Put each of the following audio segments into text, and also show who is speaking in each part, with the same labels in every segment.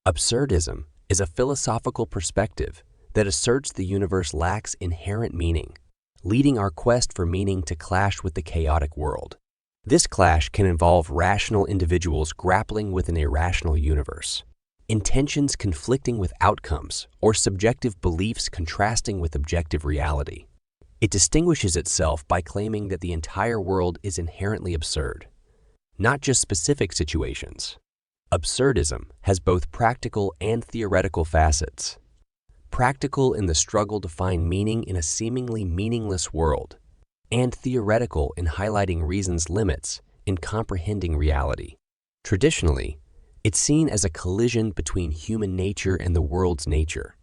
Speaker 1: Absurdism is a philosophical perspective that asserts the universe lacks inherent meaning, leading our quest for meaning to clash with the chaotic world. This clash can involve rational individuals grappling with an irrational universe, intentions conflicting with outcomes, or subjective beliefs contrasting with objective reality. It distinguishes itself by claiming that the entire world is inherently absurd, not just specific situations. Absurdism has both practical and theoretical facets. Practical in the struggle to find meaning in a seemingly meaningless world, and theoretical in highlighting reason's limits in comprehending reality. Traditionally, it's seen as a collision between human nature and the world's nature,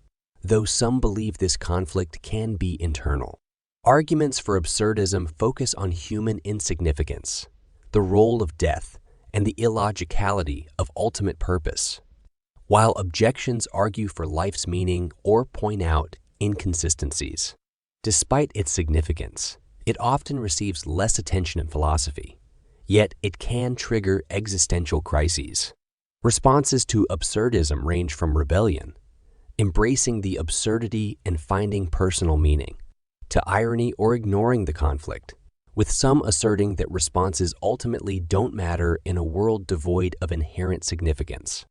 Speaker 1: though some believe this conflict can be internal. Arguments for absurdism focus on human insignificance, the role of death, and the illogicality of ultimate purpose, while objections argue for life's meaning or point out inconsistencies. Despite its significance, it often receives less attention in philosophy, yet it can trigger existential crises. Responses to absurdism range from rebellion, embracing the absurdity and finding personal meaning, to irony or ignoring the conflict, with some asserting that responses ultimately don't matter in a world devoid of inherent significance.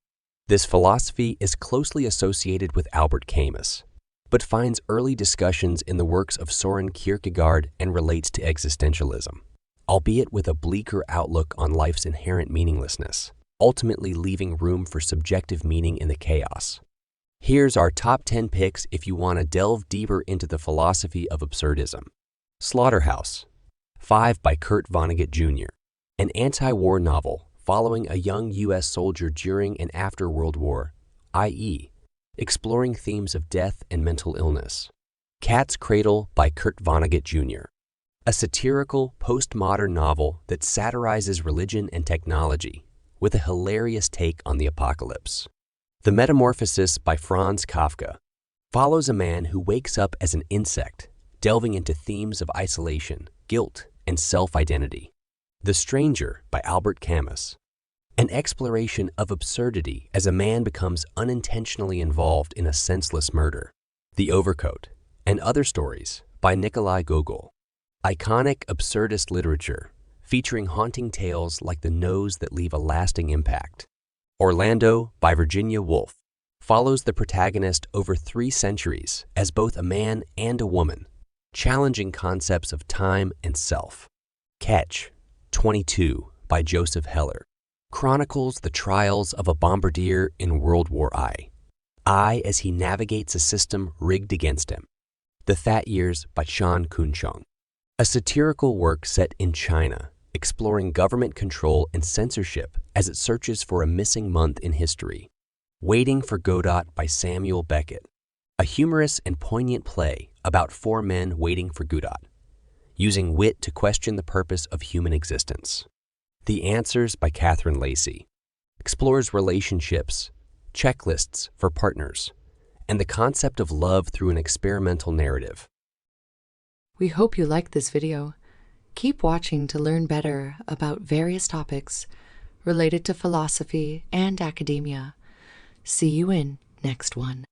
Speaker 1: This philosophy is closely associated with Albert Camus, but finds early discussions in the works of Soren Kierkegaard and relates to existentialism, albeit with a bleaker outlook on life's inherent meaninglessness, ultimately leaving room for subjective meaning in the chaos. Here's our top 10 picks if you want to delve deeper into the philosophy of absurdism. Slaughterhouse-Five by Kurt Vonnegut Jr., an anti-war novel following a young U.S. soldier during and after World War, i.e., exploring themes of death and mental illness. Cat's Cradle by Kurt Vonnegut Jr., a satirical, postmodern novel that satirizes religion and technology with a hilarious take on the apocalypse. The Metamorphosis by Franz Kafka follows a man who wakes up as an insect, delving into themes of isolation, guilt, and self-identity. The Stranger by Albert Camus, an exploration of absurdity as a man becomes unintentionally involved in a senseless murder. The Overcoat and Other Stories by Nikolai Gogol, iconic absurdist literature featuring haunting tales like The Nose that leave a lasting impact. Orlando by Virginia Woolf follows the protagonist over 3 centuries as both a man and a woman, challenging concepts of time and self. Catch 22 by Joseph Heller chronicles the trials of a bombardier in World War I as he navigates a system rigged against him. The Fat Years by Koonchung, a satirical work set in China, exploring government control and censorship as it searches for a missing month in history. Waiting for Godot by Samuel Beckett, a humorous and poignant play about 4 men waiting for Godot, using wit to question the purpose of human existence. The Answers by Lacey explores relationships, checklists for partners, and the concept of love through an experimental narrative.
Speaker 2: We hope you liked this video. Keep watching to learn better about various topics related to philosophy and academia. See you in next one.